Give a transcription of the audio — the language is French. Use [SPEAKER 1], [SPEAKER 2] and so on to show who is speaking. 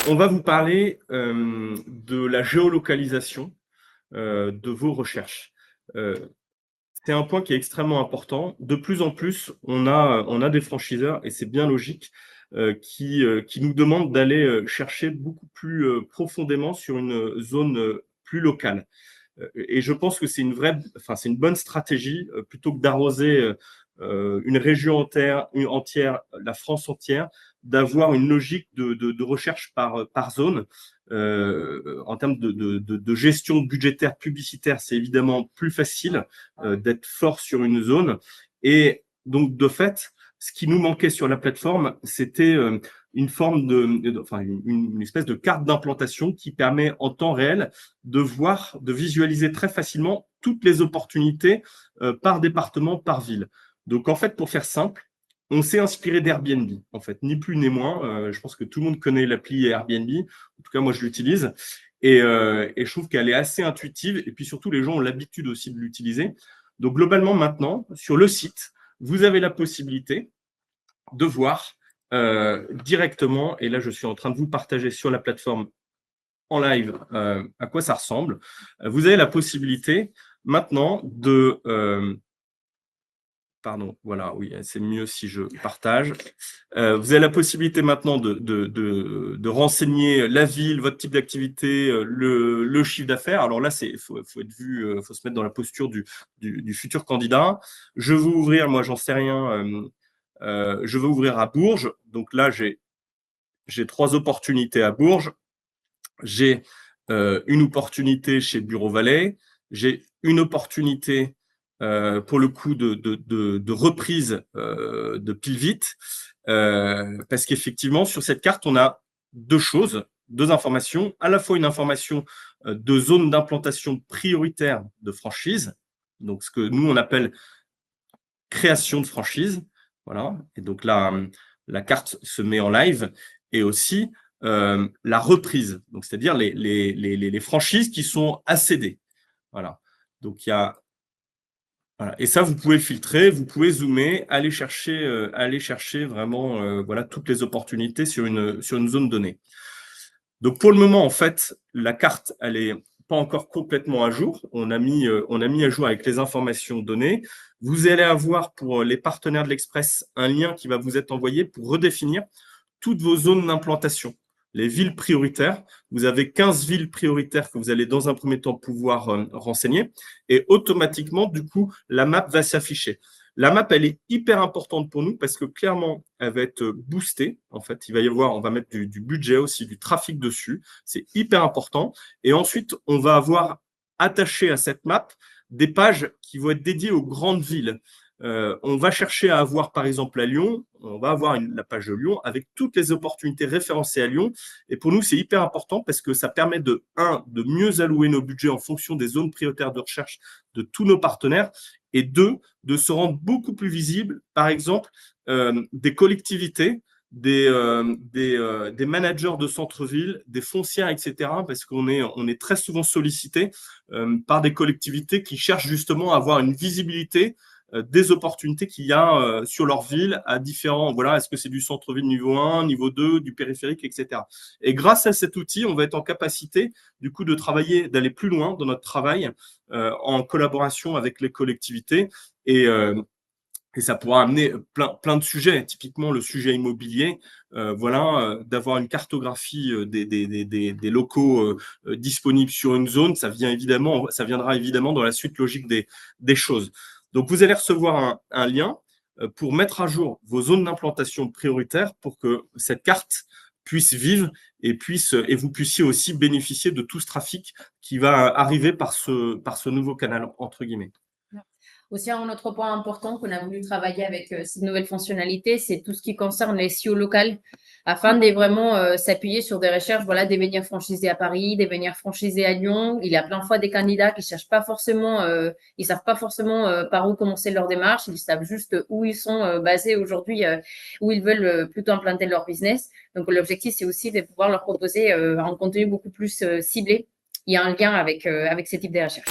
[SPEAKER 1] on va vous parler de la géolocalisation de vos recherches. Euh, c'est un point qui est extrêmement important. De plus en plus, on a des franchiseurs, et c'est bien logique, qui nous demandent d'aller chercher beaucoup plus profondément sur une zone plus locale. Et je pense que c'est une bonne stratégie plutôt que d'arroser une région entière, la France entière, d'avoir une logique de recherche par zone. En termes de gestion budgétaire publicitaire, c'est évidemment plus facile d'être fort sur une zone. Et donc, de fait, ce qui nous manquait sur la plateforme, c'était une forme enfin, une espèce de carte d'implantation qui permet en temps réel de voir, de visualiser très facilement toutes les opportunités par département, par ville. Donc, en fait, pour faire simple, on s'est inspiré d'Airbnb, en fait, ni plus ni moins. Je pense que tout le monde connaît l'appli Airbnb. En tout cas, moi, je l'utilise. Et je trouve qu'elle est assez intuitive. Et puis surtout, les gens ont l'habitude aussi de l'utiliser. Donc, globalement, maintenant, sur le site, vous avez la possibilité de voir directement, et là, je suis en train de vous partager sur la plateforme en live à quoi ça ressemble. Vous avez la possibilité maintenant de... pardon, voilà, oui, c'est mieux si je partage. Vous avez la possibilité maintenant de renseigner la ville, votre type d'activité, le chiffre d'affaires. Alors là, faut être vu, faut se mettre dans la posture du futur candidat. Je veux ouvrir, moi, j'en sais rien, je veux ouvrir à Bourges. Donc là, j'ai 3 opportunités à Bourges. J'ai une opportunité chez Bureau Vallée, j'ai une opportunité pour le coup de reprise de pile vite, parce qu'effectivement, sur cette carte, on a 2 choses, 2 informations, à la fois une information de zone d'implantation prioritaire de franchise, donc ce que nous, on appelle création de franchise, voilà, et donc là, la carte se met en live, et aussi la reprise, donc c'est-à-dire les franchises qui sont à céder. Voilà. Donc il y a voilà. Et ça, vous pouvez filtrer, vous pouvez zoomer, aller chercher vraiment voilà, toutes les opportunités sur une zone donnée. Donc pour le moment, en fait, la carte, elle est pas encore complètement à jour. On a mis à jour avec les informations données. Vous allez avoir pour les partenaires de l'Express un lien qui va vous être envoyé pour redéfinir toutes vos zones d'implantation, les villes prioritaires. Vous avez 15 villes prioritaires que vous allez dans un premier temps pouvoir renseigner, et automatiquement, du coup, la map va s'afficher. La map, elle est hyper importante pour nous parce que clairement, elle va être boostée. En fait, on va mettre du budget aussi, du trafic dessus. C'est hyper important. Et ensuite, on va avoir attaché à cette map des pages qui vont être dédiées aux grandes villes. On va chercher à avoir, par exemple, à Lyon, on va avoir la page de Lyon avec toutes les opportunités référencées à Lyon. Et pour nous, c'est hyper important parce que ça permet de mieux allouer nos budgets en fonction des zones prioritaires de recherche de tous nos partenaires, et 2, de se rendre beaucoup plus visible, par exemple, des collectivités, des managers de centre-ville, des foncières, etc., parce qu'on est très souvent sollicité par des collectivités qui cherchent justement à avoir une visibilité des opportunités qu'il y a sur leur ville à différents, voilà, est-ce que c'est du centre-ville niveau 1, niveau 2, du périphérique, etc. Et grâce à cet outil, on va être en capacité, du coup, de travailler, d'aller plus loin dans notre travail en collaboration avec les collectivités, et ça pourra amener plein de sujets, typiquement le sujet immobilier, voilà, d'avoir une cartographie des locaux disponibles sur une zone, ça viendra évidemment dans la suite logique des choses. Donc, vous allez recevoir un lien pour mettre à jour vos zones d'implantation prioritaires pour que cette carte puisse vivre et vous puissiez aussi bénéficier de tout ce trafic qui va arriver par ce nouveau canal, entre guillemets.
[SPEAKER 2] Aussi, un autre point important qu'on a voulu travailler avec cette nouvelle fonctionnalité, c'est tout ce qui concerne les SEO local, afin de vraiment s'appuyer sur des recherches, voilà, devenir franchisé à Paris, devenir franchisé à Lyon. Il y a plein de fois des candidats qui cherchent pas forcément, ils savent pas forcément par où commencer leur démarche, ils savent juste où ils sont basés aujourd'hui, où ils veulent plutôt implanter leur business. Donc, l'objectif, c'est aussi de pouvoir leur proposer un contenu beaucoup plus ciblé. Il y a un lien avec ces types de recherches.